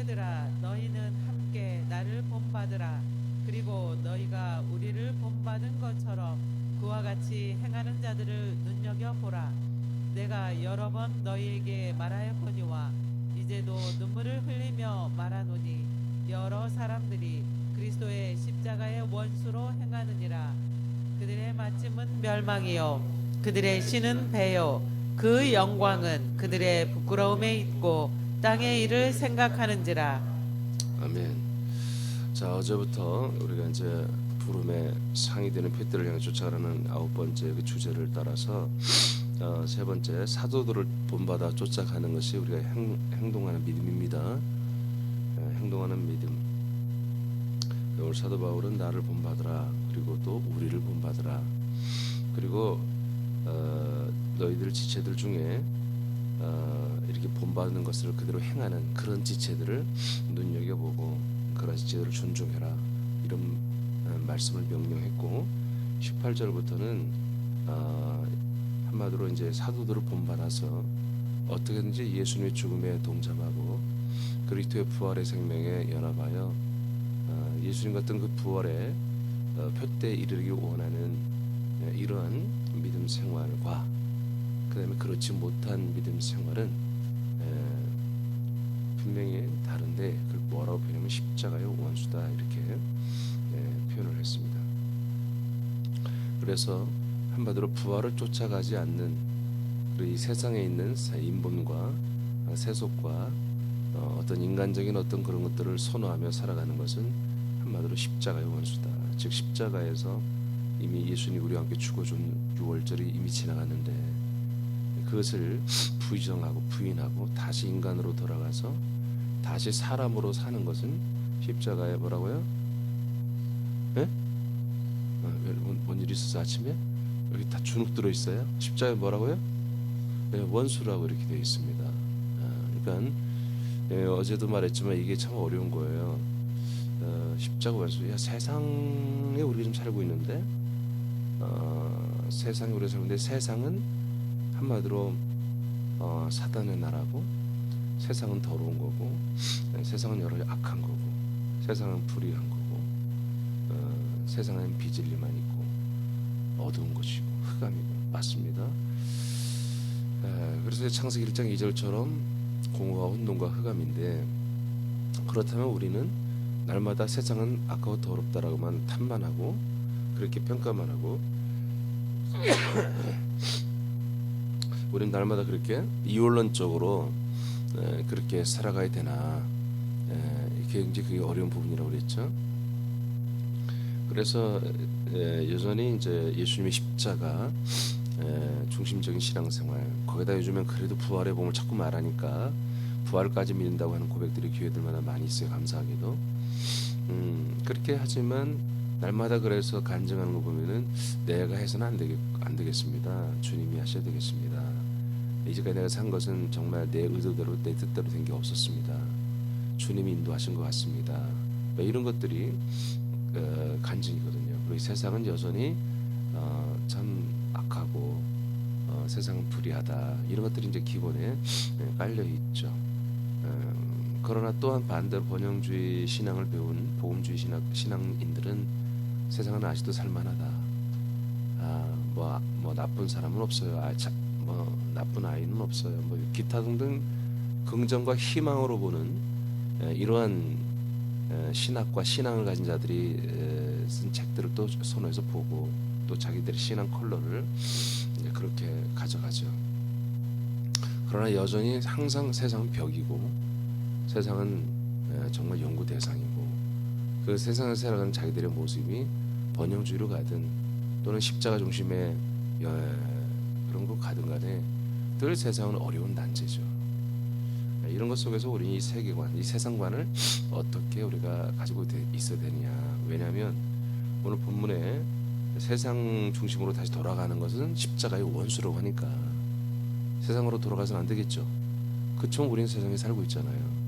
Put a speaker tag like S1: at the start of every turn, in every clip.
S1: 형제들아 너희는 함께 나를 본받으라. 그리고 너희가 우리를 본받은 것처럼 그와 같이 행하는 자들을 눈여겨보라. 내가 여러 번 너희에게 말하였거니와 이제도 눈물을 흘리며 말하노니 여러 사람들이 그리스도의 십자가의 원수로 행하느니라. 그들의 마침은 멸망이요 그들의 신은 배요 그 영광은 그들의 부끄러움에 있고 땅의 일을 생각하는지라.
S2: 아멘. 자, 어제부터 우리가 이제 부름의 상이 되는 핏들을 향해 쫓아가는 9번째 그 주제를 따라서 세 번째 사도들을 본받아 쫓아가는 것이 우리가 행동하는 믿음입니다. 행동하는 믿음. 오늘 사도 바울은 나를 본받으라, 그리고 또 우리를 본받으라, 그리고 너희들 지체들 중에 이렇게 본받는 것을 그대로 행하는 그런 지체들을 눈여겨보고 그런 지체들을 존중해라, 이런 말씀을 명령했고, 18절부터는 한마디로 이제 사도들을 본받아서 어떻게든지 예수님의 죽음에 동참하고 그리스도의 부활의 생명에 연합하여 예수님 같은 그 부활의 표대에 이르기 원하는 이러한 믿음 생활과 그 다음에 그렇지 못한 믿음 생활은 분명히 다른데 그걸 뭐라고 표현하면 십자가의 원수다, 이렇게 표현을 했습니다. 그래서 한마디로 부활을 쫓아가지 않는 이 세상에 있는 인본과 세속과 어떤 인간적인 어떤 그런 것들을 선호하며 살아가는 것은 한마디로 십자가의 원수다. 즉 십자가에서 이미 예수님이 우리와 함께 죽어준 6월절이 이미 지나갔는데 그것을 부정하고 부인하고 다시 인간으로 돌아가서 다시 사람으로 사는 것은 십자가에 뭐라고요? 예? 뭔 일이 있었어 아침에? 여기 다 주눅 들어 있어요? 십자가에 뭐라고요? 원수라고 이렇게 되어 있습니다. 그러니까 어제도 말했지만 이게 참 어려운 거예요. 십자가 원수. 야, 세상에 우리가 좀 살고 있는데 세상에 우리가 살고 있는데 세상은 한마디로 사단의 나라고, 세상은 더러운 거고, 세상은 여러 악한 거고, 세상은 불의한 거고, 세상에는 비진리만 있고 어두운 것이고 흑암이고, 맞습니다. 그래서 창세기 1장 2절처럼 공허와 혼돈과 흑암인데, 그렇다면 우리는 날마다 세상은 악하고 더럽다라고만 탓만하고 그렇게 평가만 하고 우리는 날마다 그렇게 이원론적으로 그렇게 살아가야 되나, 이게 그게 어려운 부분이라고 그랬죠. 그래서 여전히 이제 예수님의 십자가 중심적인 신앙생활, 거기다 요즘엔 그래도 부활의 복음을 자꾸 말하니까 부활까지 믿는다고 하는 고백들이 교회들마다 많이 있어요, 감사하게도. 그렇게 하지만 날마다 그래서 간증하는 거 보면은 내가 해서는 안 되겠습니다. 주님이 하셔야 되겠습니다. 이제까지 내가 산 것은 정말 내 의도대로 내 뜻대로 된 게 없었습니다. 주님이 인도하신 것 같습니다. 이런 것들이 간증이거든요. 그리고 세상은 여전히 참 악하고 세상은 불의하다, 이런 것들이 이제 기본에 깔려 있죠. 그러나 또한 반대로 번영주의 신앙을 배운 복음주의 신앙인들은 세상은 아직도 살만하다. 뭐 나쁜 사람은 없어요. 뭐 나쁜 아이는 없어요. 뭐 기타 등등 긍정과 희망으로 보는 이러한 신학과 신앙을 가진 자들이 쓴 책들을 또 선호해서 보고 또 자기들의 신앙 컬러를 그렇게 가져가죠. 그러나 여전히 항상 세상은 벽이고 세상은 정말 연구 대상이고, 그 세상을 살아가는 자기들의 모습이 번영주의로 가든 또는 십자가 중심의 그런 거 가든 간에 늘 세상은 어려운 난제죠. 이런 것 속에서 우리는 이 세계관, 이 세상관을 어떻게 우리가 가지고 있어야 되느냐. 왜냐하면 오늘 본문에 세상 중심으로 다시 돌아가는 것은 십자가의 원수라고 하니까 세상으로 돌아가서는 안 되겠죠. 그처럼 우리는 세상에 살고 있잖아요.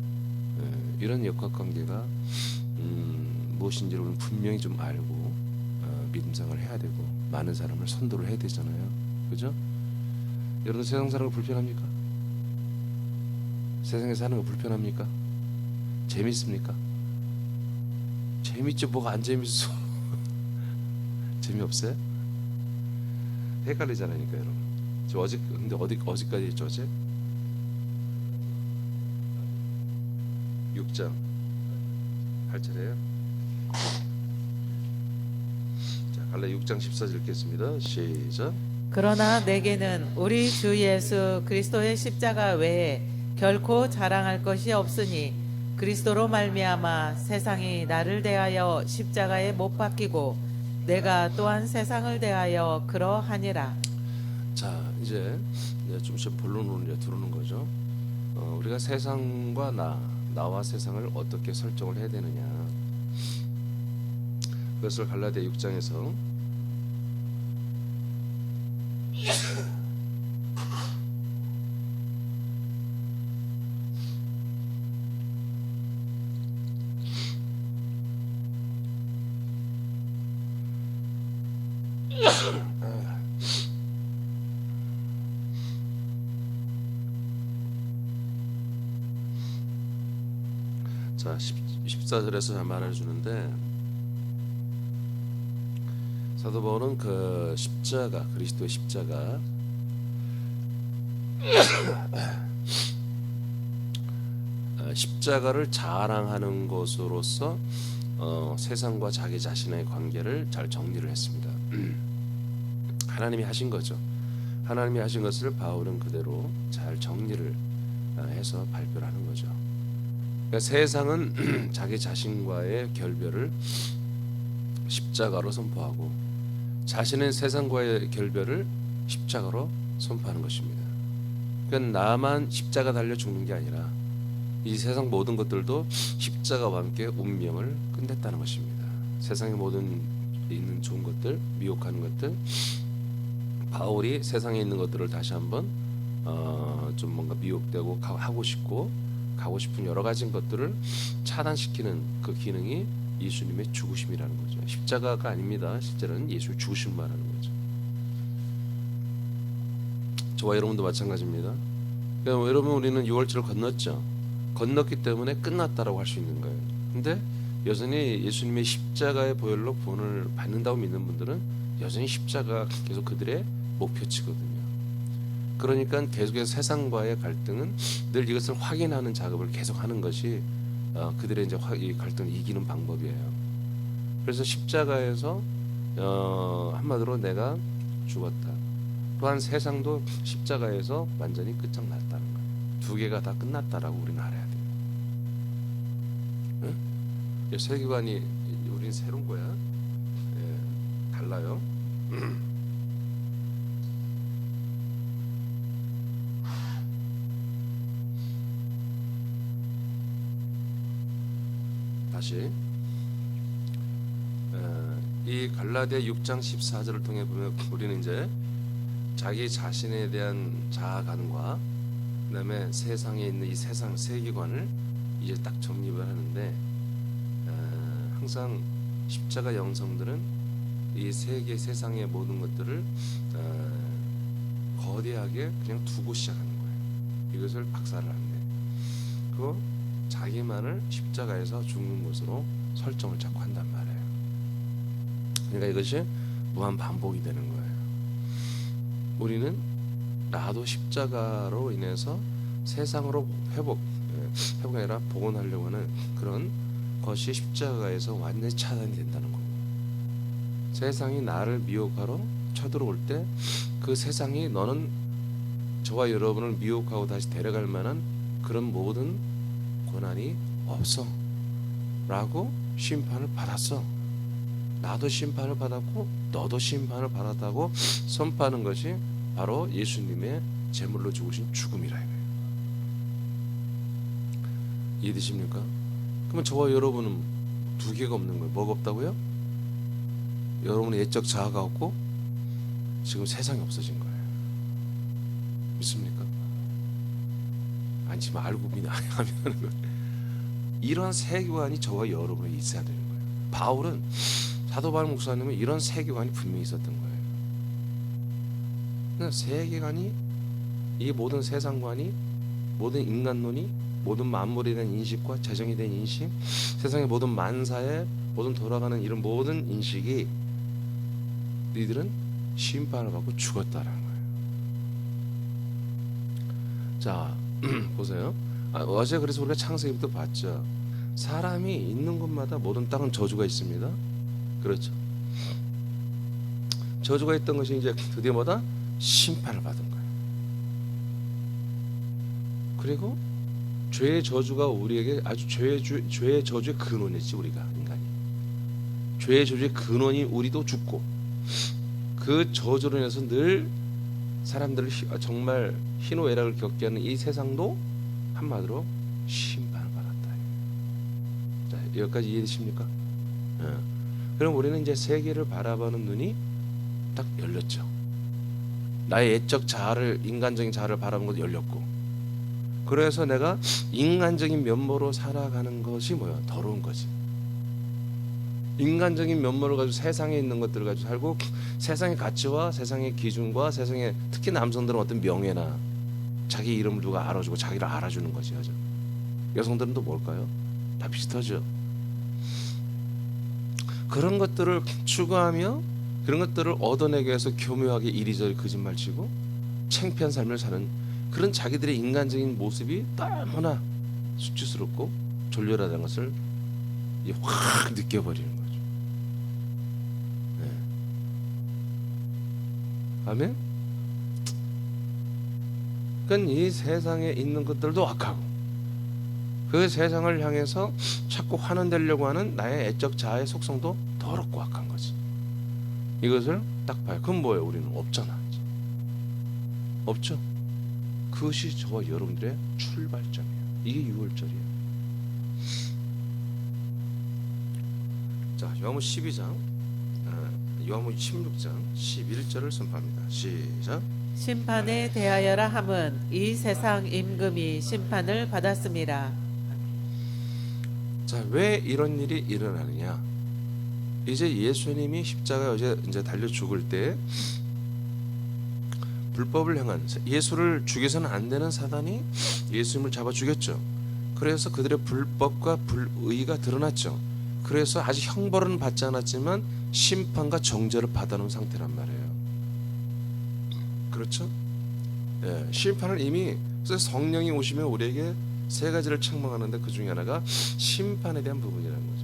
S2: 이런 역학관계가 무엇인지를 우리는 분명히 좀 알고 믿음생활을 해야 되고 많은 사람을 선도를 해야 되잖아요. 그죠? 여러분 세상 사는 거 불편합니까? 세상에 사는 거 불편합니까? 재밌습니까? 재밌지 뭐가 안 재밌어. 재미없어요? 헷갈리잖아요, 여러분. 저 근데 어디까지 했죠, 어제? 6장 8절이에요. 자, 갈라 6장 14절 읽겠습니다. 시작.
S1: 그러나 내게는 우리 주 예수 그리스도의 십자가 외에 결코 자랑할 것이 없으니 그리스도로 말미암아 세상이 나를 대하여 십자가에 못 박히고 내가 또한 세상을 대하여 그러하니라.
S2: 자, 이제 좀 본론으로 이제 들어오는 거죠. 우리가 세상과 나와 세상을 어떻게 설정을 해야 되느냐. 그것을 갈라디아 6장에서 자 14절에서 잘 말해주는데, 사도 바울은 그 십자가, 그리스도의 십자가, 십자가를 자랑하는 것으로서 세상과 자기 자신의 관계를 잘 정리를 했습니다. 하나님이 하신 거죠. 하나님이 하신 것을 바울은 그대로 잘 정리를 해서 발표를 하는 거죠. 그러니까 세상은 자기 자신과의 결별을 십자가로 선포하고, 자신의 세상과의 결별을 십자가로 선포하는 것입니다. 그러니까 나만 십자가 달려 죽는 게 아니라 이 세상 모든 것들도 십자가와 함께 운명을 끝냈다는 것입니다. 세상의 모든 있는 좋은 것들, 미혹하는 것들, 바울이 세상에 있는 것들을 다시 한번 좀 뭔가 미혹되고 하고 싶고 가고 싶은 여러 가지 것들을 차단시키는 그 기능이 예수님의 죽으심이라는 거죠. 십자가가 아닙니다. 실제로는 예수의 죽으심 말하는 거죠. 저와 여러분도 마찬가지입니다. 그러니까 여러분, 우리는 6월절을 건넜죠. 건넜기 때문에 끝났다라고 할 수 있는 거예요. 근데 여전히 예수님의 십자가의 보혈로 구원을 받는다고 믿는 분들은 여전히 십자가 계속 그들의 목표치거든요. 그러니까 계속해서 세상과의 갈등은 늘 이것을 확인하는 작업을 계속하는 것이 그들의 이제 이 갈등을 이기는 방법이에요. 그래서 십자가에서 한마디로 내가 죽었다. 또한 세상도 십자가에서 완전히 끝장났다는 거예요. 두 개가 다 끝났다라고 우리는 알아야 돼요. 응? 세계관이 우리는 새로운 거야. 예, 달라요. 다시 이 갈라디아 6장 14절을 통해 보면 우리는 이제 자기 자신에 대한 자아관과 그다음에 세상에 있는 이 세상 세계관을 이제 딱 정립을 하는데, 항상 십자가 영성들은 이 세계 세상의 모든 것들을 거대하게 그냥 두고 시작하는 거예요. 이것을 박살을 안 내. 그 자기만을 십자가에서 죽는 것으로 설정을 자꾸 한단 말이에요. 그러니까 이것이 무한 반복이 되는 거예요. 우리는 나도 십자가로 인해서 세상으로 회복이 아니라 복원하려고 하는 그런 것이 십자가에서 완전히 차단이 된다는 거고, 세상이 나를 미혹하러 쳐들어올 때 그 세상이 너는 저와 여러분을 미혹하고 다시 데려갈 만한 그런 모든 권한이 없어 라고 심판을 받았어. 나도 심판을 받았고 너도 심판을 받았다고 선포하는 것이 바로 예수님의 제물로 죽으신 죽음이라 이거예요. 이해되십니까? 그러면 저와 여러분은 두 개가 없는 거예요. 뭐가 없다고요? 여러분의 예적 자아가 없고 지금 세상이 없어진 거예요. 믿습니까? 아니 지금 알고 하면 이런 세계관이 저와 여러분에 있어야 되는 거예요. 바울은, 사도 바울 목사님은 이런 세계관이 분명히 있었던 거예요. 그러니까 세계관이, 이 모든 세상관이, 모든 인간론이 모든 만물에 대한 인식과 재정에 대한 인식, 세상의 모든 만사에 모든 돌아가는 이런 모든 인식이 너희들은 심판을 받고 죽었다라는 거예요. 자, 보세요. 어제 그래서 우리가 창세기부터 봤죠. 사람이 있는 곳마다 모든 땅은 저주가 있습니다. 그렇죠. 저주가 있던 것이 이제 드디어 뭐다? 심판을 받은 거예요. 그리고 죄의 저주가 우리에게 아주 죄의 저주의 근원이지. 우리가 인간이 죄의 저주의 근원이 우리도 죽고, 그 저주로 인해서 늘 사람들을 정말 희노애락을 겪게 하는 이 세상도 한마디로 심판을 받았다. 자, 여기까지 이해되십니까? 그럼 우리는 이제 세계를 바라보는 눈이 딱 열렸죠. 나의 애적 자아를, 인간적인 자아를 바라보는 것도 열렸고, 그래서 내가 인간적인 면모로 살아가는 것이 뭐야? 더러운 거지. 인간적인 면모를 가지고 세상에 있는 것들을 가지고 살고, 세상의 가치와 세상의 기준과 세상의, 특히 남성들은 어떤 명예나 자기 이름을 누가 알아주고 자기를 알아주는 거지. 그죠? 여성들은 또 뭘까요? 다 비슷하죠. 그런 것들을 추구하며 그런 것들을 얻어내기 위해서 교묘하게 이리저리 거짓말치고 창피한 삶을 사는 그런 자기들의 인간적인 모습이 너무나 수치스럽고 졸렬하다는 것을 확 느껴버리는 거죠. 네. 아멘? 그러니까 이 세상에 있는 것들도 악하고, 그 세상을 향해서 자꾸 환원되려고 하는 나의 애적 자아의 속성도 더럽고 악한 거지. 이것을 딱 봐요. 그럼 뭐예요? 우리는 없잖아. 없죠? 그것이 저와 여러분들의 출발점이에요. 이게 6월절이에요. 자, 요한복음 12장, 요한복음 16장 11절을 선포합니다. 시작.
S1: 심판에 대하여라 함은 이 세상 임금이 심판을 받았습니다.
S2: 자, 왜 이런 일이 일어나느냐? 이제 예수님이 십자가에 이제 달려 죽을 때 불법을 행한, 예수를 죽여서는 안 되는 사단이 예수님을 잡아 죽였죠. 그래서 그들의 불법과 불의가 드러났죠. 그래서 아직 형벌은 받지 않았지만 심판과 정죄를 받아놓은 상태란 말이에요. 그렇죠? 예, 심판을 이미, 그래서 성령이 오시면 우리에게 세 가지를 책망하는데 그 중에 하나가 심판에 대한 부분이라는 거죠.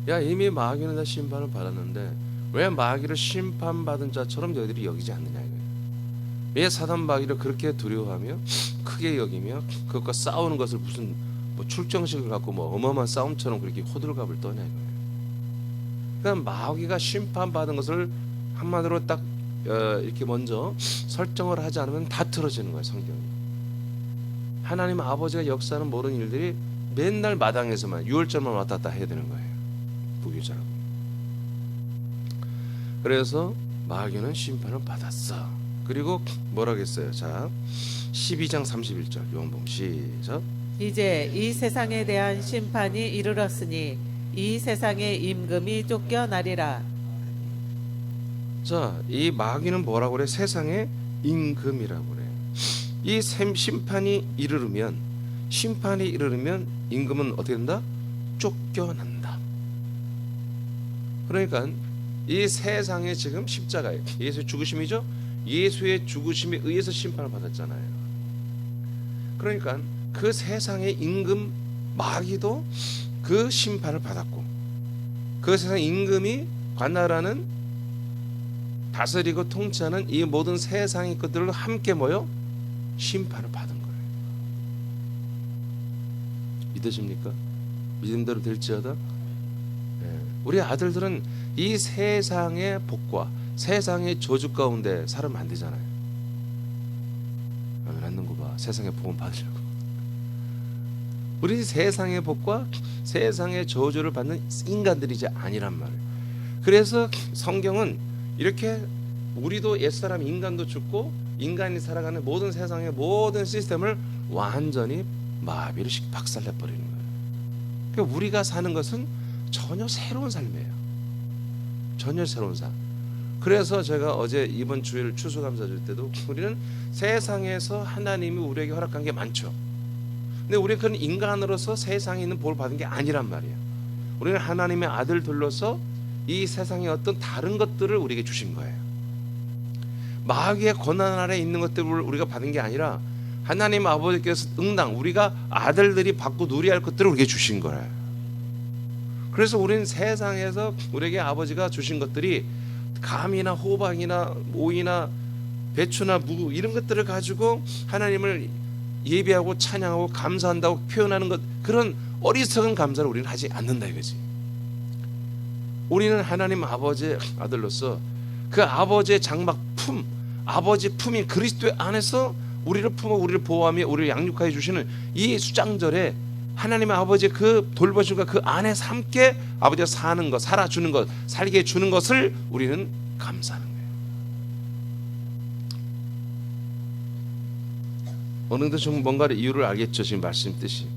S2: 야, 이미 마귀는 다 심판을 받았는데 왜 마귀를 심판받은 자처럼 너희들이 여기지 않느냐 이거예요. 왜 사단 마귀를 그렇게 두려워하며 크게 여기며 그것과 싸우는 것을 무슨 뭐 출정식을 갖고 뭐 어마어마한 싸움처럼 그렇게 호들갑을 떠냐 이거예요. 그러니까 마귀가 심판받은 것을 한마디로 딱 이렇게 먼저 설정을 하지 않으면 다 틀어지는 거예요. 성경이. 하나님 아버지가 역사하는 모든 일들이 맨날 마당에서만 6월절만 왔다 갔다 해야 되는 거예요. 부교자라고. 그래서 마귀는 심판을 받았어. 그리고 뭐라고 했어요? 자, 12장 31절 요한복음 시작.
S1: 이제 이 세상에 대한 심판이 이르렀으니 이 세상의 임금이 쫓겨나리라.
S2: 자, 이 마귀는 뭐라고 그래? 세상의 임금이라고 그래. 이 심판이 이르르면 임금은 어떻게 된다? 쫓겨난다. 그러니까 이 세상에 지금 십자가에 예수의 죽으심이죠. 예수의 죽으심에 의해서 심판을 받았잖아요. 그러니까 그 세상의 임금 마귀도 그 심판을 받았고, 그 세상 임금이 관할하는, 다스리고 통치하는 이 모든 세상의 것들을 함께 모여 심판을 받은 거예요. 믿으십니까? 믿음대로 될지어다. 우리 아들들은 이 세상의 복과 세상의 저주 가운데 살면 안 되잖아요. 아멘. 않는 거 봐. 세상의 복은 받으려고. 우리 세상의 복과 세상의 저주를 받는 인간들이지 아니란 말이에요. 그래서 성경은 이렇게 우리도 옛사람 인간도 죽고 인간이 살아가는 모든 세상의 모든 시스템을 완전히 마비를 박살내버리는 거예요. 그러니까 우리가 사는 것은 전혀 새로운 삶이에요. 전혀 새로운 삶. 그래서 제가 어제 이번 주일 추수감사 줄 때도 우리는 세상에서 하나님이 우리에게 허락한 게 많죠. 근데 우리 그런 인간으로서 세상에 있는 복을 받은 게 아니란 말이야. 우리는 하나님의 아들들로서 이 세상의 어떤 다른 것들을 우리에게 주신 거예요. 마귀의 권한 아래 있는 것들을 우리가 받은 게 아니라 하나님 아버지께서 응당 우리가 아들들이 받고 누려야 할 것들을 우리에게 주신 거예요. 그래서 우리는 세상에서 우리에게 아버지가 주신 것들이 감이나 호박이나 오이나 배추나 무 이런 것들을 가지고 하나님을 예배하고 찬양하고 감사한다고 표현하는 것, 그런 어리석은 감사를 우리는 하지 않는다 이거지. 우리는 하나님 아버지의 아들로서 그 아버지의 장막 품, 아버지 품인 그리스도의 안에서 우리를 품어 우리를 보호하며 우리를 양육하여 주시는 이 수장절에 하나님의 아버지의 그 돌보심과 그 안에서 함께 아버지가 사는 것, 살아주는 것, 살게 해주는 것을 우리는 감사하는 거예요. 어느 정도 좀 뭔가를 이유를 알겠죠. 지금 말씀 뜻이.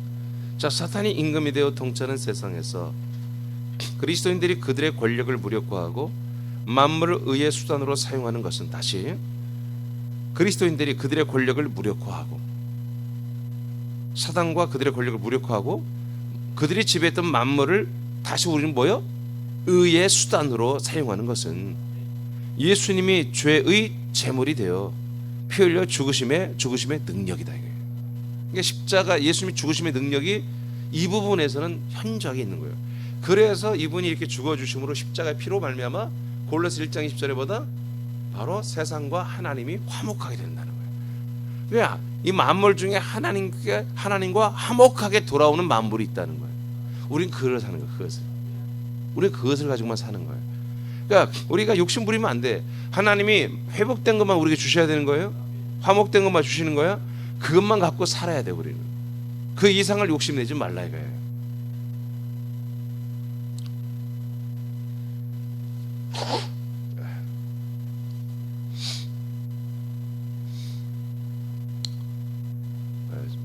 S2: 자, 사탄이 임금이 되어 통치하는 세상에서 그리스도인들이 그들의 권력을 무력화하고 만물을 의의 수단으로 사용하는 것은, 다시 그리스도인들이 그들의 권력을 무력화하고 사단과 그들의 권력을 무력화하고 그들이 지배했던 만물을 다시 우리는 뭐요? 의의 수단으로 사용하는 것은 예수님이 죄의 제물이 되어 피 흘려 죽으심의 능력이다 이거예요. 그러니까 십자가 예수님이 죽으심의 능력이 이 부분에서는 현저하게 있는 거예요. 그래서 이분이 이렇게 죽어주심으로 십자가의 피로 말미암아 골로새 1장 20절에 보다 바로 세상과 하나님이 화목하게 된다는 거예요. 왜? 이 만물 중에 하나님과 화목하게 돌아오는 만물이 있다는 거예요. 우린 그걸 사는 거예요. 그것을. 우리 그것을 가지고만 사는 거예요. 그러니까 우리가 욕심 부리면 안 돼. 하나님이 회복된 것만 우리에게 주셔야 되는 거예요. 화목된 것만 주시는 거야. 그것만 갖고 살아야 돼. 우리는 그 이상을 욕심내지 말라 이거예요.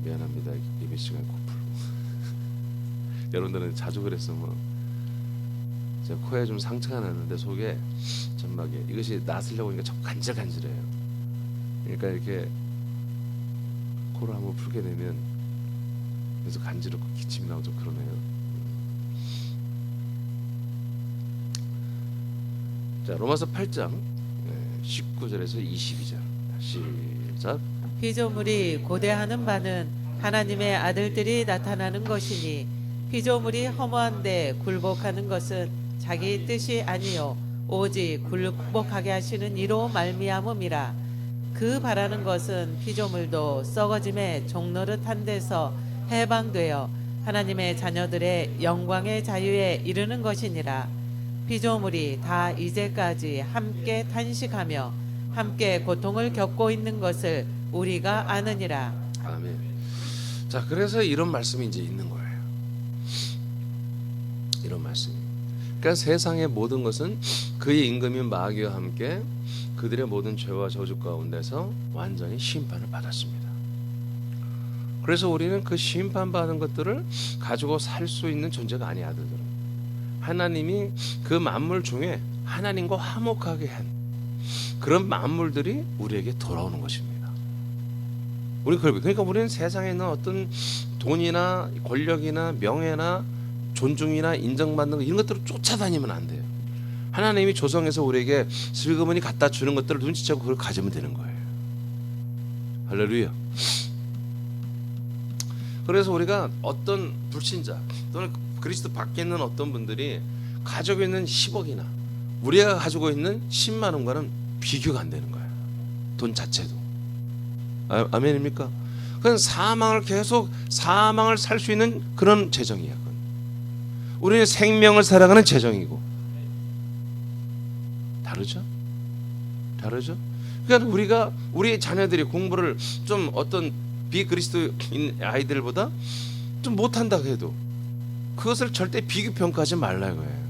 S2: 미안합니다. 예배 시간 꼭 풀고. 여러분들은 자주 그랬어. 뭐 제가 코에 좀 상처가 났는데 속에 점막에 이것이 낫으려고 하니까 자꾸 간질간질해요. 그러니까 이렇게 코를 한번 풀게 되면 그래서 간지럽고 기침이 나오고 좀 그러네요. 자, 로마서 8장 19절에서 22절 시작.
S1: 피조물이 고대하는 바는 하나님의 아들들이 나타나는 것이니 피조물이 허무한데 굴복하는 것은 자기 뜻이 아니요 오직 굴복하게 하시는 이로 말미암음이라. 그 바라는 것은 피조물도 썩어짐의 종노릇한 데서 해방되어 하나님의 자녀들의 영광의 자유에 이르는 것이니라. 피조물이 다 이제까지 함께 탄식하며 함께 고통을 겪고 있는 것을 우리가 아느니라.
S2: 아멘. 자, 그래서 이런 말씀이 이제 있는 거예요. 이런 말씀이. 그러니까 세상의 모든 것은 그의 임금인 마귀와 함께 그들의 모든 죄와 저주 가운데서 완전히 심판을 받았습니다. 그래서 우리는 그 심판받은 것들을 가지고 살 수 있는 존재가 아니야. 아들들은 하나님이 그 만물 중에 하나님과 화목하게 한 그런 만물들이 우리에게 돌아오는 것입니다. 그러니까 우리는 세상에 있는 어떤 돈이나 권력이나 명예나 존중이나 인정받는 거 이런 것들을 쫓아다니면 안 돼요. 하나님이 조성해서 우리에게 슬그머니 갖다 주는 것들을 눈치채고 그걸 가지면 되는 거예요. 할렐루야. 그래서 우리가 어떤 불신자 또는 그리스도 밖에 있는 어떤 분들이 가지고 있는 10억이나 우리가 가지고 있는 10만 원과는 비교가 안 되는 거예요. 돈 자체도. 아멘입니까? 그건 사망을 살 수 있는 그런 재정이야. 그건. 우리는 생명을 살아가는 재정이고 다르죠? 그러니까 우리 자녀들이 공부를 좀 어떤 비그리스도인 아이들보다 좀 못한다 해도 그것을 절대 비교평가하지 말라 이거예요.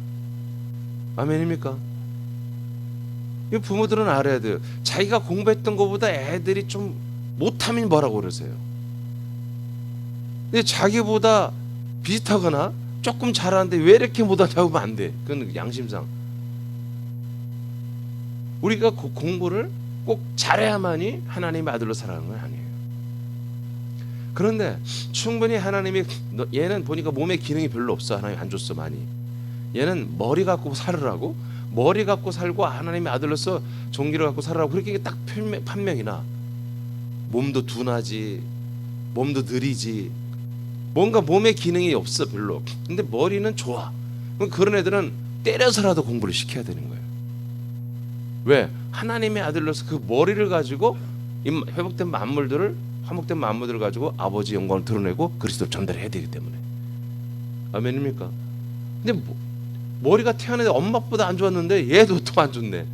S2: 아멘입니까? 부모들은 알아야 돼요. 자기가 공부했던 것보다 애들이 좀 못하면 뭐라고 그러세요. 근데 자기보다 비슷하거나 조금 잘하는데 왜 이렇게 못하냐고 하면 안 돼. 그건 양심상. 우리가 공부를 꼭 잘해야만이 하나님의 아들로 살아가는 건 아니에요. 그런데 충분히 하나님이 얘는 보니까 몸에 기능이 별로 없어. 하나님 안 줬어 많이. 얘는 머리 갖고 살으라고, 머리 갖고 살고 하나님의 아들로서 종기를 갖고 살으라고 그렇게 딱 판명이 나. 몸도 둔하지, 몸도 느리지, 뭔가 몸에 기능이 없어 별로. 근데 머리는 좋아. 그럼 그런 애들은 때려서라도 공부를 시켜야 되는 거예요. 왜? 하나님의 아들로서 그 머리를 가지고 회복된 만물들을, 화목된 만물들을 가지고 아버지 영광을 드러내고 그리스도를 전달해야 되기 때문에. 아멘입니까? 근데 머리가 태어나서 엄마보다 안 좋았는데 얘도 또 안 좋네.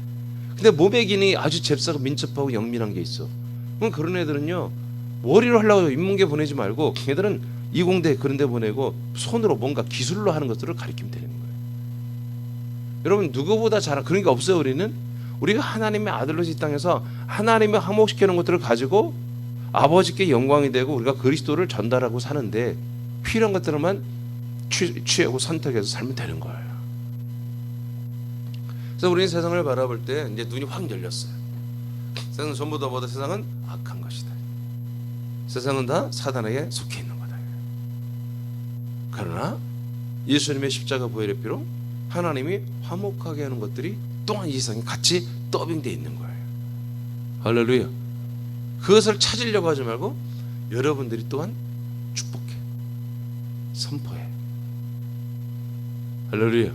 S2: 근데 몸의 기능이 아주 잽싸고 민첩하고 영민한 게 있어. 그럼 그런 애들은요, 머리로 하려고 인문계 보내지 말고 걔들은 이공대 그런 데 보내고 손으로 뭔가 기술로 하는 것들을 가르치면 되는 거예요. 여러분, 누구보다 잘한 그런 게 없어요. 우리가 하나님의 아들로서 이 땅에서 하나님이 화목시키는 것들을 가지고 아버지께 영광이 되고 우리가 그리스도를 전달하고 사는데 필요한 것들만 취하고 선택해서 살면 되는 거예요. 그래서 우리는 세상을 바라볼 때 이제 눈이 확 열렸어요. 세상은 전부 다 세상은 악한 것이다. 세상은 다 사단에게 속해 있는 거다. 그러나 예수님의 십자가 보혈의 피로 하나님이 화목하게 하는 것들이 또한 이 세상에 같이 더빙되어 있는 거예요. 할렐루야. 그것을 찾으려고 하지 말고 여러분들이 또한 축복해, 선포해. 할렐루야.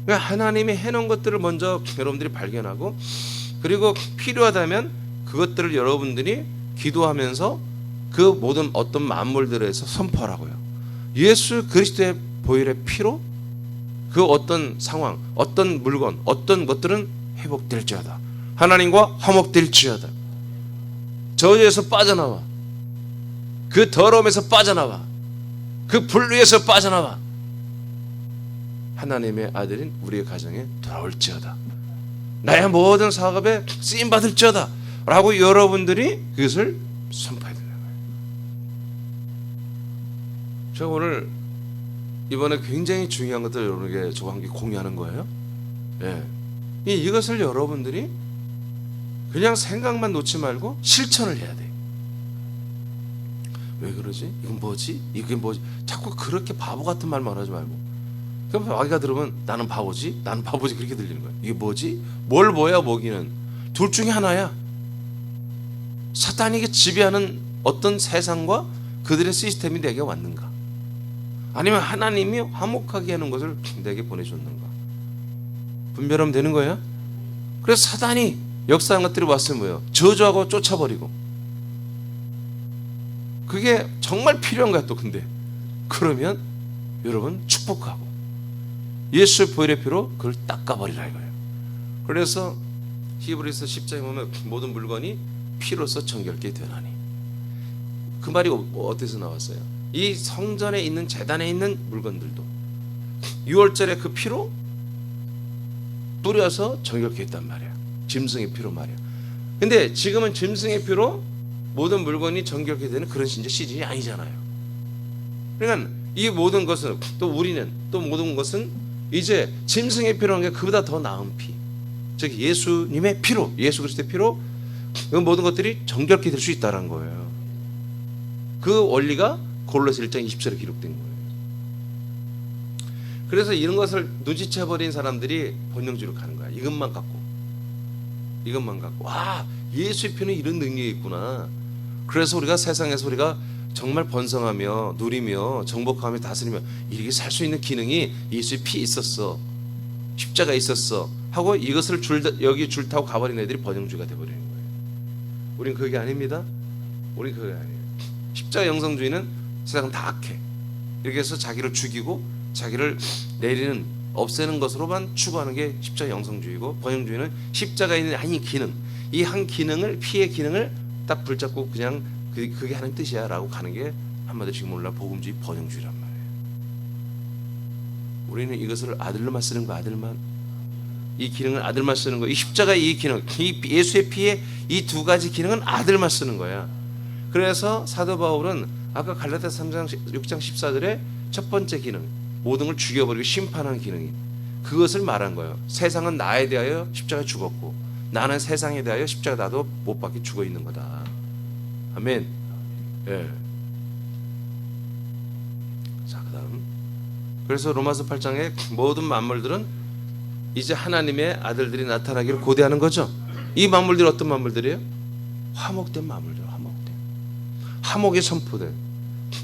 S2: 그러니까 하나님이 해놓은 것들을 먼저 여러분들이 발견하고, 그리고 필요하다면 그것들을 여러분들이 기도하면서 그 모든 어떤 만물들에서 선포하라고요. 예수 그리스도의 보혈의 피로 그 어떤 상황, 어떤 물건, 어떤 것들은 회복될지어다. 하나님과 화목될지어다. 저주에서 빠져나와, 그 더러움에서 빠져나와, 그 불의에서 빠져나와 하나님의 아들인 우리의 가정에 돌아올지어다. 나의 모든 사업에 쓰임 받을지어다 라고 여러분들이 그것을 선포해야 되는 거예요. 제가 오늘 이번에 굉장히 중요한 것들 여러분에게 저와 함께 공유하는 거예요. 예. 이것을 여러분들이 그냥 생각만 놓지 말고 실천을 해야 돼. 왜 그러지? 이건 뭐지? 이게 뭐지? 자꾸 그렇게 바보 같은 말만 하지 말고. 그럼 아기가 들으면 나는 바보지? 나는 바보지 그렇게 들리는 거야. 이게 뭐지? 뭘 뭐야 뭐기는. 둘 중에 하나야. 사탄이 지배하는 어떤 세상과 그들의 시스템이 내게 왔는가? 아니면 하나님이 화목하게 하는 것을 내게 보내줬는가? 분별하면 되는 거예요. 그래서 사단이 역사한 것들이 왔으면 뭐예요? 저주하고 쫓아버리고. 그게 정말 필요한 거야 또. 근데 그러면 여러분 축복하고 예수의 보혈의 피로 그걸 닦아버리라 이거예요. 그래서 히브리서 10장에 보면 모든 물건이 피로서 정결케 되나니. 그 말이 어디서 나왔어요? 이 성전에 있는 제단에 있는 물건들도 6월절에 그 피로 뿌려서 정결케 했단 말이야. 짐승의 피로 말이야. 근데 지금은 짐승의 피로 모든 물건이 정결케 되는 그런 이제 시즌이 아니잖아요. 그러니까 이 모든 것은 또 우리는 또 모든 것은 이제 짐승의 피로 하는 게 그보다 더 나은 피, 즉 예수님의 피로, 예수 그리스도의 피로 그 모든 것들이 정결케 될 수 있다는 거예요. 그 원리가 골로새 1장 20절에 기록된 거예요. 그래서 이런 것을 눈치채버린 사람들이 본능주의로 가는 거야. 이것만 갖고 와, 예수의 피는 이런 능력이 있구나. 그래서 우리가 세상에서 우리가 정말 번성하며 누리며 정복하며 다스리며 이렇게 살 수 있는 기능이 예수의 피에 있었어, 십자가에 있었어 하고 이것을 여기 줄 타고 가버린 애들이 번영주의가 돼버리는 거예요. 우린 그게 아닙니다. 우린 그게 아니에요. 십자가 영성주의는 세상은 다 악해. 이렇게 해서 자기를 죽이고 자기를 내리는, 없애는 것으로만 추구하는 게 십자가 영성주의고, 번영주의는 십자가에 있는 한 기능, 이 한 기능을, 피의 기능을 딱 붙잡고 그냥 그게 하는 뜻이야 라고 가는 게 한마디로 지금 몰라 복음주의, 번영주의란 말이에요. 우리는 이것을 아들로만 쓰는 거, 아들만. 이 기능은 아들만 쓰는 거. 이 십자가의 이 기능, 이 예수의 피의 이 두 가지 기능은 아들만 쓰는 거야. 그래서 사도 바울은 아까 갈라디아서 3장 6장 14절에 첫 번째 기능, 모든 걸 죽여버리고 심판하는 기능이, 그것을 말한 거예요. 세상은 나에 대하여 십자가에 죽었고 나는 세상에 대하여 십자가 나도 못 박혀 죽어 있는 거다. 아멘. 예. 자, 그다음. 그래서 로마서 8장에 모든 만물들은 이제 하나님의 아들들이 나타나기를 고대하는 거죠. 이 만물들이 어떤 만물들이에요? 화목된 만물들, 화목된. 화목의 선포된.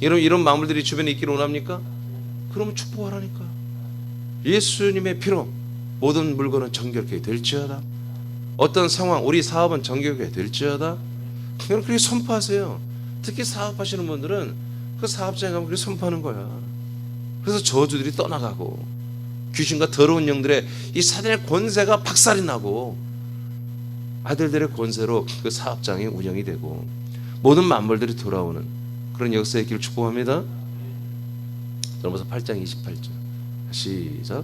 S2: 이런 만물들이 주변에 있기를 원합니까? 그러면 축복하라니까. 예수님의 피로 모든 물건은 정결케 될지어다. 어떤 상황, 우리 사업은 정결케 될지어다. 그렇게 선포하세요. 특히 사업하시는 분들은 그 사업장에 가면 그렇게 선포하는 거야. 그래서 저주들이 떠나가고 귀신과 더러운 영들의 이 사단의 권세가 박살이 나고 아들들의 권세로 그 사업장이 운영이 되고 모든 만물들이 돌아오는 그런 역사의 길을 축복합니다. 넘어서 8장 28절 시작.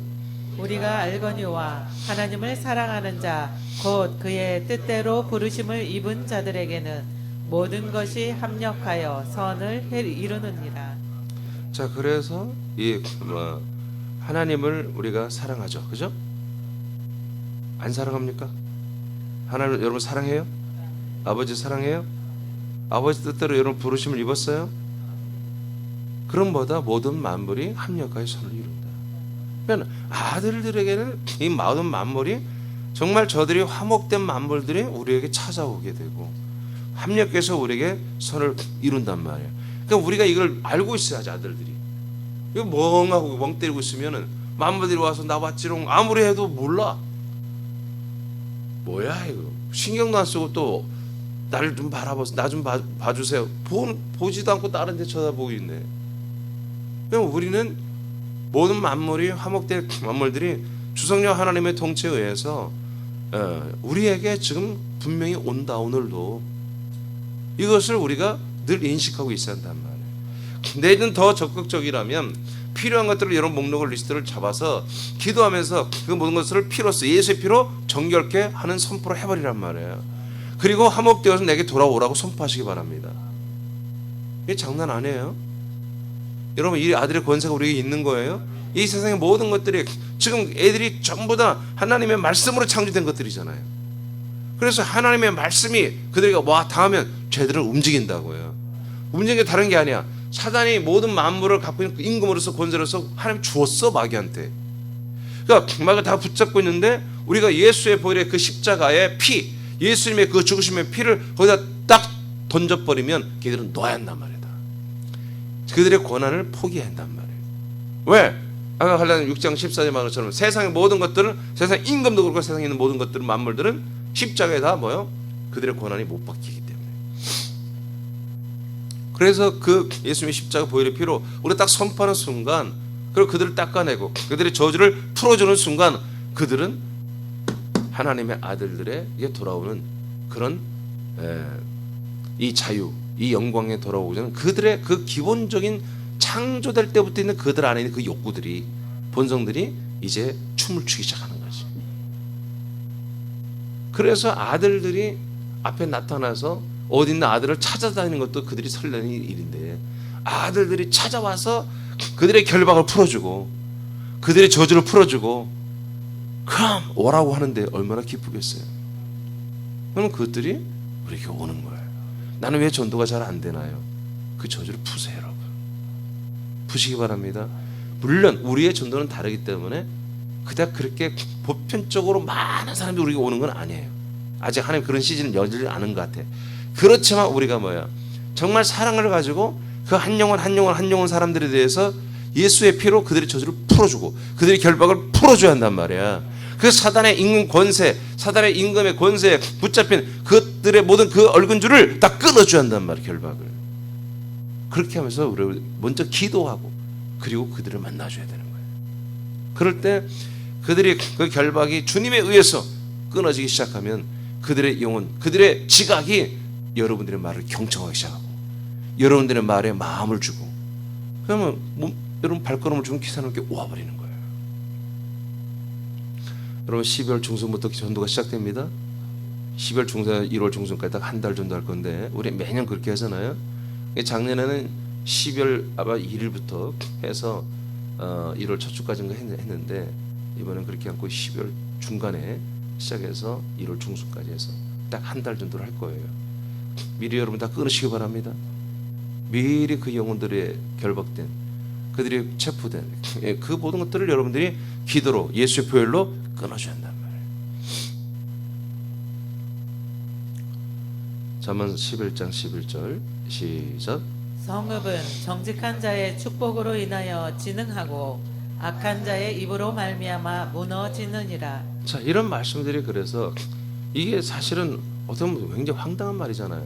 S1: 우리가 알거니와 하나님을 사랑하는 자 곧 그의 뜻대로 부르심을 입은 자들에게는 모든 것이 합력하여 선을 이루느니라.
S2: 자, 그래서 이 하나님을 우리가 사랑하죠, 그죠? 안 사랑합니까? 하나님 여러분 사랑해요? 아버지 사랑해요? 아버지 뜻대로 여러분 부르심을 입었어요? 그럼 뭐다? 모든 만물이 합력하여 선을 이룬다. 그러니까 아들들에게는 이 모든 만물이 정말 저들이 화목된 만물들이 우리에게 찾아오게 되고 합력해서 우리에게 선을 이룬단 말이에요. 그러니까 우리가 이걸 알고 있어야지. 아들들이 이거 멍하고 멍 때리고 있으면은 만물들이 와서 나 봤지롱 아무리 해도 몰라. 뭐야 이거, 신경도 안 쓰고 또 나를 좀 바라보세요, 나 좀 봐주세요. 보지도 않고 다른 데 쳐다보고 있네. 그럼 우리는 모든 만물이 화목된 만물들이 주성령 하나님의 통치에 의해서 우리에게 지금 분명히 온다. 오늘도 이것을 우리가 늘 인식하고 있어야 한단 말이에요. 내일은 더 적극적이라면 필요한 것들을 여러 목록을 리스트를 잡아서 기도하면서 그 모든 것을 피로써 예수의 피로 정결케 하는 선포를 해버리란 말이에요. 그리고 화목되어서 내게 돌아오라고 선포하시기 바랍니다. 이게 장난 아니에요. 여러분, 이 아들의 권세가 우리에게 있는 거예요. 이 세상의 모든 것들이 지금 애들이 전부 다 하나님의 말씀으로 창조된 것들이잖아요. 그래서 하나님의 말씀이 그들에게 와 닿으면 쟤들은 움직인다고요. 움직이는 게 다른 게 아니야. 사단이 모든 만물을 갖고 있는 임금으로서 권세로서 하나님 주었어, 마귀한테. 그러니까 마귀가 다 붙잡고 있는데 우리가 예수의 보혈의 그 십자가의 피, 예수님의 그 죽으심의 피를 거기다 딱 던져버리면 걔들은 놔야 한단 말이다. 그들의 권한을 포기해야 한단 말이에요. 왜? 아까 갈라디아 6장 14절 말한 것처럼 세상의 모든 것들은, 세상 임금도 그렇고 세상에 있는 모든 것들은, 만물들은 십자가에 다 뭐요? 그들의 권한이 못 박히기 때문에. 그래서 그 예수님의 십자가 보혈의 피로 우리가 딱 선포하는 순간, 그리고 그들을 닦아내고 그들의 저주를 풀어주는 순간, 그들은 하나님의 아들들에게 돌아오는 그런 이 자유, 이 영광에 돌아오고자 하는 그들의 그 기본적인 창조될 때부터 있는 그들 안에 있는 그 욕구들이, 본성들이 이제 춤을 추기 시작하는 거지. 그래서 아들들이 앞에 나타나서 어디 있는 아들을 찾아다니는 것도 그들이 설레는 일인데, 아들들이 찾아와서 그들의 결박을 풀어주고 그들의 저주를 풀어주고 그럼 오라고 하는데 얼마나 기쁘겠어요. 그럼 그것들이 우리에게 오는 거예요. 나는 왜 전도가 잘 안 되나요? 그 저주를 푸세요, 여러분. 푸시기 바랍니다. 물론 우리의 전도는 다르기 때문에 그닥 그렇게 보편적으로 많은 사람들이 우리가 오는 건 아니에요. 아직 하나님 그런 시즌은 여지를 않은 것 같아. 그렇지만 우리가 뭐야, 정말 사랑을 가지고 그 한 영혼 사람들에 대해서 예수의 피로 그들의 저주를 풀어주고 그들의 결박을 풀어줘야 한단 말이야. 그 사단의 임금 권세, 사단의 임금의 권세에 붙잡힌 그들의 모든 그 얼근줄을 다 끊어줘야 한단 말이야, 결박을. 그렇게 하면서 우리 먼저 기도하고 그리고 그들을 만나줘야 되는 거예요. 그럴 때 그들이 그 결박이 주님에 의해서 끊어지기 시작하면 그들의 영혼, 그들의 지각이 여러분들의 말을 경청하기 시작하고 여러분들의 말에 마음을 주고, 그러면 여러분 발걸음을 주면 기사님께 오와버리는 거예요. 여러분 12월 중순부터 전도가 시작됩니다. 12월 중순, 1월 중순까지 딱 한 달 정도 할 건데 우리 매년 그렇게 하잖아요. 작년에는 12월 아마 1일부터 해서 1월 첫 주까지인가 했는데 이번엔 그렇게 않고 12월 중간에 시작해서 1월 중순까지 해서 딱 한 달 정도를 할 거예요. 미리 여러분 다 끊으시기 바랍니다. 미리 그 영혼들의 결박된, 그들이 체포된 그 모든 것들을 여러분들이 기도로, 예수의 보혈로 끊어줘야 한단 말이에요. 잠언 11장 11절 시작.
S1: 성읍은 정직한 자의 축복으로 인하여 진흥하고 악한 자의 입으로 말미암아 무너지느니라.
S2: 자, 이런 말씀들이, 그래서 이게 사실은 어떻게 보면 굉장히 황당한 말이잖아요.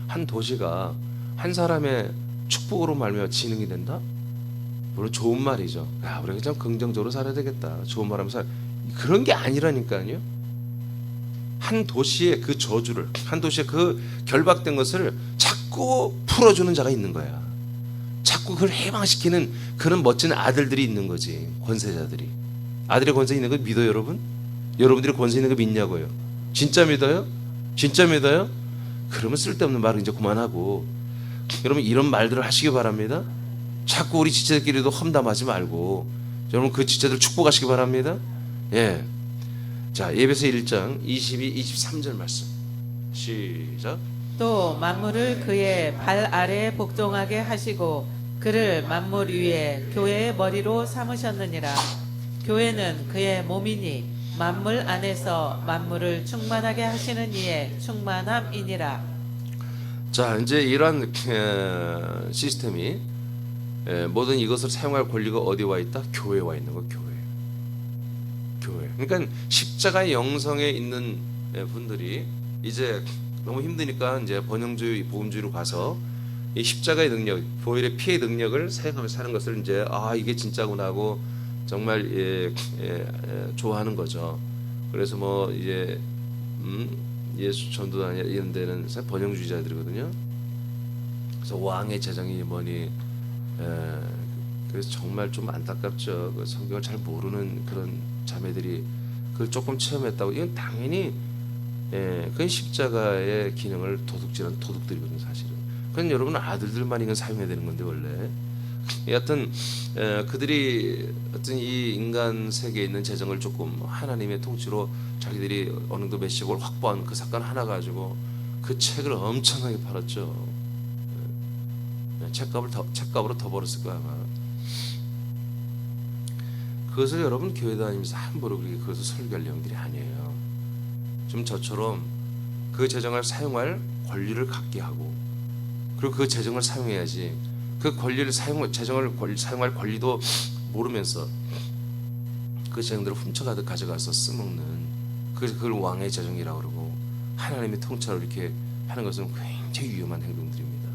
S2: 한 도시가 한 사람의 축복으로 말미암아 진흥이 된다? 물론 좋은 말이죠. 야, 우리가 좀 긍정적으로 살아야 되겠다, 좋은 말하면서, 그런 게 아니라니까요. 한 도시의 그 저주를, 한 도시의 그 결박된 것을 자꾸 풀어주는 자가 있는 거야. 자꾸 그걸 해방시키는 그런 멋진 아들들이 있는 거지. 권세자들이. 아들의 권세 있는 거 믿어요, 여러분? 여러분들이 권세 있는 거 믿냐고요? 진짜 믿어요? 진짜 믿어요? 그러면 쓸데없는 말을 이제 그만하고, 여러분 이런 말들을 하시기 바랍니다. 자꾸 우리 지체들끼리도 험담하지 말고, 여러분 그 지체들 축복하시기 바랍니다. 예. 자, 에베소 1장 22, 23절 말씀 시작.
S1: 또 만물을 그의 발 아래에 복종하게 하시고 그를 만물 위에 교회의 머리로 삼으셨느니라. 교회는 그의 몸이니 만물 안에서 만물을 충만하게 하시는 이의 충만함이니라. 자,
S2: 이제 이러한 시스템이, 모든 이것을 사용할 권리가 어디에 와 있다? 교회에 와 있는 거. 교회. 그러니까 십자가의 영성에 있는 분들이 이제 너무 힘드니까 이제 번영주의, 복음주의로 가서 이 십자가의 능력, 보혈의 피의 능력을 사용하면서 사는 것을 이제 이게 진짜구나 하고 정말 좋아하는 거죠. 그래서 뭐 이제 예수 전도단 이런 데는 번영주의자들이거든요. 그래서 왕의 재정이 뭐니, 그래서 정말 좀 안타깝죠. 그 성경을 잘 모르는 그런 자매들이 그걸 조금 체험했다고. 이건 당연히 그건 십자가의 기능을 도둑질한 도둑들이거든요, 사실은. 그건 여러분 아들들만 이건 사용해야 되는 건데 원래. 여하튼 그들이 어떤 이 인간 세계에 있는 재정을 조금 하나님의 통치로 자기들이 어느 정도 몇십억을 확보한 그 사건 하나 가지고 그 책을 엄청나게 팔았죠. 책값으로 더 벌었을 거야 아마. 그것을 여러분 교회 다니면서 함부로 그렇게 그것을 설교할 내용들이 아니에요. 좀 저처럼 그 재정을 사용할 권리를 갖게 하고, 그리고 그 재정을 사용해야지, 그 권리를 재정을 사용할 권리도 모르면서 그 재정들을 훔쳐가듯 가져가서 써먹는, 그걸 왕의 재정이라고 그러고 하나님의 통찰로 이렇게 하는 것은 굉장히 위험한 행동들입니다.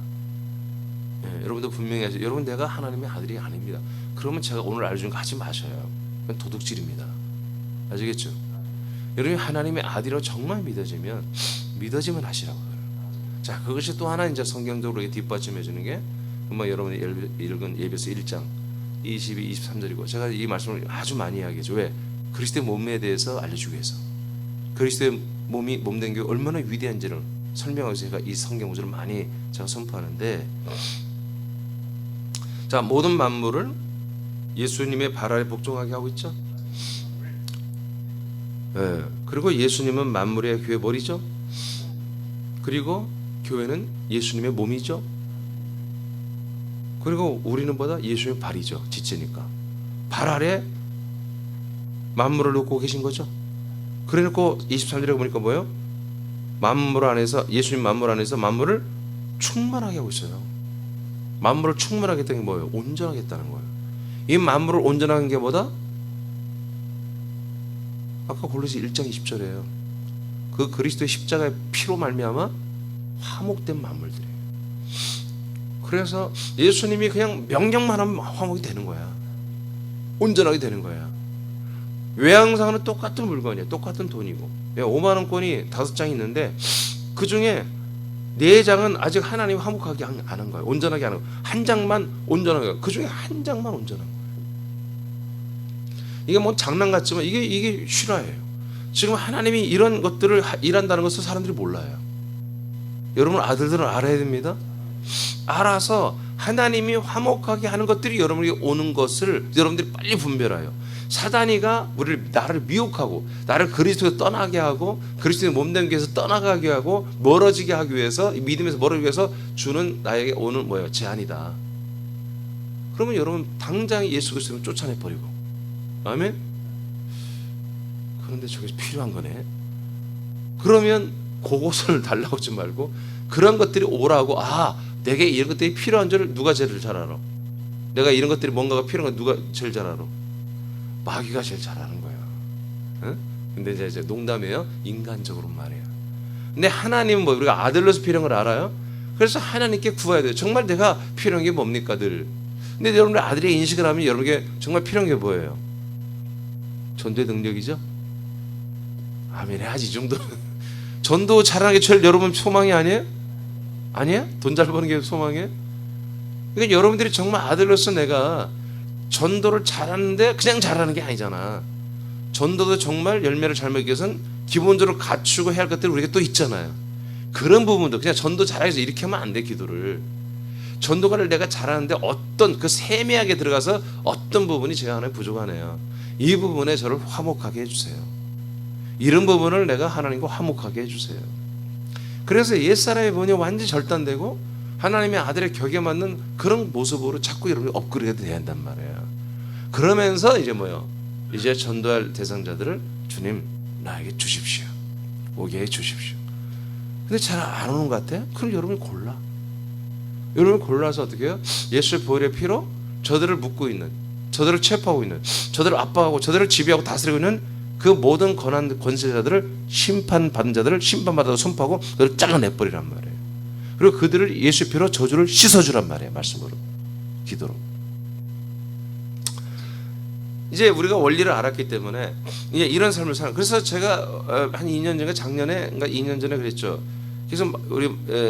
S2: 여러분도 분명히 하죠. 여러분 내가 하나님의 아들이 아닙니다. 그러면 제가 오늘 알려준 거 하지 마셔요. 그건 도둑질입니다. 아시겠죠? 여러분이 하나님의 아들이라고 정말 믿어지면 하시라고요. 자, 그것이 또 하나 이제 성경적으로 뒷받침해 주는 게, 여러분이 읽은 에베소 1장 22, 23절이고, 제가 이 말씀을 아주 많이 이야기하죠. 왜? 그리스도의 몸에 대해서 알려주기 위해서. 그리스도의 몸이 몸된 게 얼마나 위대한지를 설명하기 위해서 제가 이 성경 구절을 많이 제가 선포하는데, 자, 모든 만물을 예수님의 발 아래 복종하게 하고 있죠. 그리고 예수님은 만물의 교회 머리죠. 그리고 교회는 예수님의 몸이죠. 그리고 우리는 보다 예수님의 발이죠. 지체니까 발 아래 만물을 놓고 계신 거죠. 그래놓고 23절에 보니까 뭐예요? 만물 안에서, 예수님 만물 안에서 만물을 충만하게 하고 있어요. 만물을 충만하게 했다는 게 뭐예요? 온전하게 했다는 거예요. 이 만물을 온전한 게 뭐다? 아까 골로새 1장 20절이에요. 그 그리스도의 십자가의 피로 말미암아 화목된 만물들이에요. 그래서 예수님이 그냥 명령만 하면 화목이 되는 거야. 온전하게 되는 거야. 외항상은 똑같은 물건이에요. 똑같은 돈이고. 5만 원권이 5장이 있는데 그 중에 4장은 아직 하나님 화목하게 안 한 거예요. 온전하게 안 하고 한 장만 온전한 거예요. 그 중에 한 장만 온전한 거예요. 이게 뭐 장난 같지만 이게 실화예요. 지금 하나님이 이런 것들을 일한다는 것을 사람들이 몰라요. 여러분 아들들은 알아야 됩니다. 알아서 하나님이 화목하게 하는 것들이 여러분에게 오는 것을 여러분들이 빨리 분별해요. 사단이가 나를 미혹하고 나를 그리스도에서 떠나게 하고 그리스도의 몸된 교회에서 떠나가게 하고 멀어지게 하기 위해서 믿음에서 멀어지기 위해서 주는 나에게 오는 뭐예요? 제한이다. 그러면 여러분 당장 예수 그리스도를 쫓아내 버리고 아멘? 그런데 저게 필요한 거네. 그러면 그것을 달라고 하지 말고 그런 것들이 오라고 내게 이런 것들이 필요한 줄 누가 제일 잘 알아? 내가 이런 것들이 뭔가가 필요한 거 누가 제일 잘 알아? 마귀가 제일 잘 아는 거야. 응? 근데 이제 농담이에요. 인간적으로 말이에요. 근데 하나님은 우리가 아들로서 필요한 걸 알아요. 그래서 하나님께 구해야 돼요. 정말 내가 필요한 게 뭡니까 늘. 근데 여러분들 아들의 인식을 하면 여러분에게 정말 필요한 게 뭐예요? 전도의 능력이죠. 아멘 해야지 이 정도는. 전도 잘하는 게 제일 여러분 소망이 아니에요? 아니에요? 돈 잘 버는 게 소망이에요? 그러니까 여러분들이 정말 아들로서 내가 전도를 잘하는데 그냥 잘하는 게 아니잖아. 전도도 정말 열매를 잘 맺기 위해서는 기본적으로 갖추고 해야 할 것들이 우리가 또 있잖아요. 그런 부분도 그냥 전도 잘하기 위해서 이렇게 하면 안 돼. 기도를 전도가를 내가 잘하는데 어떤 그 세미하게 들어가서 어떤 부분이 제가 하나님 부족하네요. 이 부분에 저를 화목하게 해주세요. 이런 부분을 내가 하나님과 화목하게 해주세요. 그래서 옛사람의 본이 완전히 절단되고 하나님의 아들의 격에 맞는 그런 모습으로 자꾸 여러분이 업그레이드 돼야 한단 말이에요. 그러면서 이제 이제 전도할 대상자들을 주님 나에게 주십시오. 오게 해 주십시오. 근데 잘 안 오는 것 같아요? 그럼 여러분이 골라. 여러분이 골라서 어떻게 해요? 예수의 보혈의 피로 저들을 묶고 있는, 저들을 체포하고 있는, 저들을 압박하고 저들을 지배하고 다스리고 있는 그 모든 권세자들을 심판받은 자들을 심판받아서 선포하고 그들을 잘라내버리란 말이에요. 그리고 그들을 예수의 피로 저주를 씻어주란 말이에요. 말씀으로, 기도로. 이제 우리가 원리를 알았기 때문에 이제 이런 삶을 사는. 그래서 제가 한 2년 전에 작년에 2년 전에 그랬죠. 그래서 우리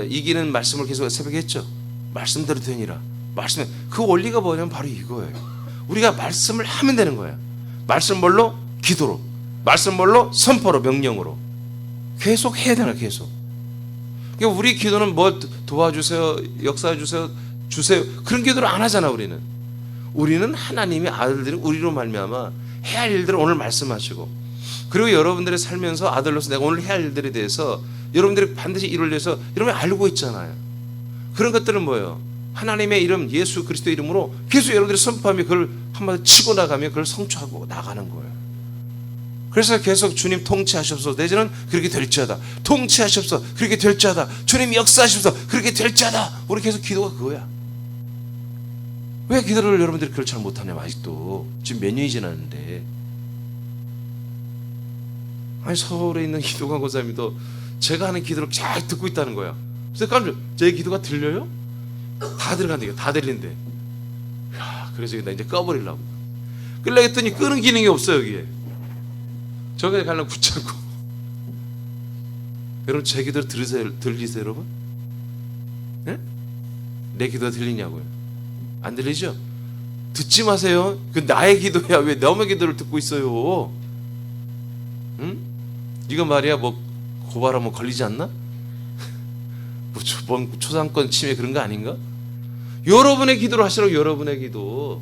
S2: 이기는 말씀을 계속 새벽에 했죠. 말씀대로 되니라. 말씀. 그 원리가 뭐냐면 바로 이거예요. 우리가 말씀을 하면 되는 거예요. 말씀 뭘로? 기도로. 말씀 뭘로? 선포로, 명령으로. 계속 해야 되나 계속. 그러니까 우리 기도는 도와주세요, 역사해 주세요, 주세요. 그런 기도를 안 하잖아 우리는. 우리는 하나님의 아들들이 우리로 말미암아 해야 할 일들을 오늘 말씀하시고, 그리고 여러분들의 살면서 아들로서 내가 오늘 해야 할 일들에 대해서 여러분들이 반드시 이루기 위해서 여러분이 알고 있잖아요. 그런 것들은 뭐예요? 하나님의 이름 예수 그리스도 이름으로 계속 여러분들이 선포하며 그걸 한마디 치고 나가며 그걸 성취하고 나가는 거예요. 그래서 계속 주님 통치하시옵소서. 내지는 그렇게 될지어다. 통치하시옵소서. 그렇게 될지어다. 주님 역사하시옵소서. 그렇게 될지어다. 우리 계속 기도가 그거야. 왜 기도를 여러분들이 그걸 잘 못하냐면 아직도 지금 몇 년이 지났는데. 아니 서울에 있는 기도관 권사님도 제가 하는 기도를 잘 듣고 있다는 거야. 그래서 깜짝 제 기도가 들려요? 다 들어간대. 다 들린대. 야, 그래서 나 이제 꺼버리려고. 끌려 했더니 끄는 기능이 없어 여기에. 저기에 가려면 붙잡고. 여러분 제 기도 들리세요 여러분? 네? 내 기도가 들리냐고요? 안 들리죠? 듣지 마세요. 그 나의 기도야. 왜 남의 기도를 듣고 있어요? 응? 이거 말이야 고발하면 걸리지 않나? 초상권 침해 그런 거 아닌가? 여러분의 기도를 하시라고. 여러분의 기도.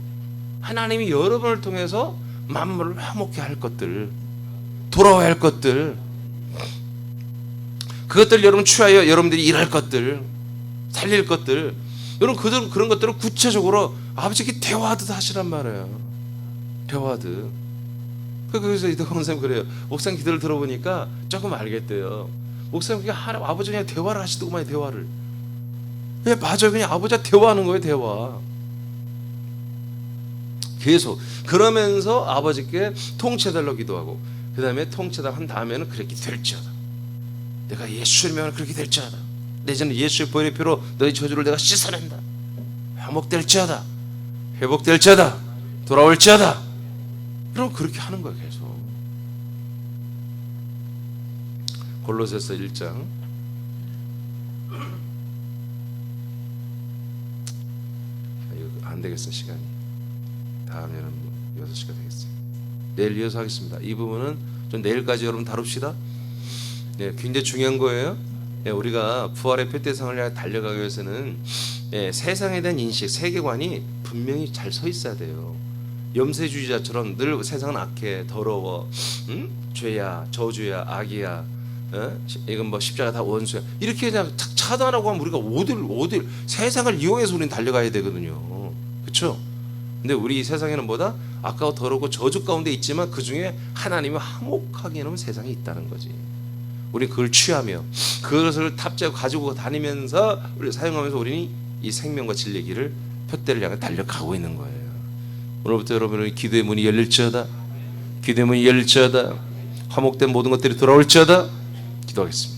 S2: 하나님이 여러분을 통해서 만물을 화목케 할 것들, 돌아와야 할 것들, 그것들 여러분 취하여 여러분들이 일할 것들, 살릴 것들, 여러분 그런 것들을 구체적으로 아버지께 대화하듯 하시란 말이에요. 대화하듯. 그래서 이덕환 선생님 그래요. 목사님 기도를 들어보니까 조금 알겠대요. 목사님 그냥 아버지 그냥 대화를 하시더구만. 대화를. 예, 맞아요. 그냥 아버지와 대화하는 거예요. 대화. 계속 그러면서 아버지께 통치해달라고 기도하고, 그 다음에 통치한 다음에는 그렇게 될지어다. 내가 예수를 믿으면 그렇게 될지어다. 내지는 예수의 보혈의 피로 너희 저주를 내가 씻어낸다. 화목될지어다. 회복될지어다. 돌아올지어다. 그럼 그렇게 하는 거야 계속. 골로새서 1장. 이거 안 되겠어 시간이. 다음에는 6시가 되겠어요. 내일 이어서 하겠습니다. 이 부분은 좀 내일까지 여러분 다룹시다. 네, 굉장히 중요한 거예요. 네, 우리가 부활의 표대상을 향해 달려가기 위해서는 세상에 대한 인식, 세계관이 분명히 잘 서 있어야 돼요. 염세주의자처럼 늘 세상은 악해, 더러워, 응? 죄야, 저주야, 악이야, 이건 뭐 십자가 다 원수야, 이렇게 그냥 차단하고 하면 우리가 어딜 세상을 이용해서 우리는 달려가야 되거든요. 그렇죠? 근데 우리 세상에는 뭐다? 악하고 더럽고 저주 가운데 있지만 그 중에 하나님을 화목하게 해놓은 세상이 있다는 거지. 우리 그걸 취하며 그것을 탑재하고 가지고 다니면서 우리 사용하면서 우리는 이 생명과 진리의 길을 표대를 향해 달려가고 있는 거예요. 오늘부터 여러분의 기도의 문이 열릴지어다. 기도의 문이 열릴지어다. 화목된 모든 것들이 돌아올지어다. 기도하겠습니다.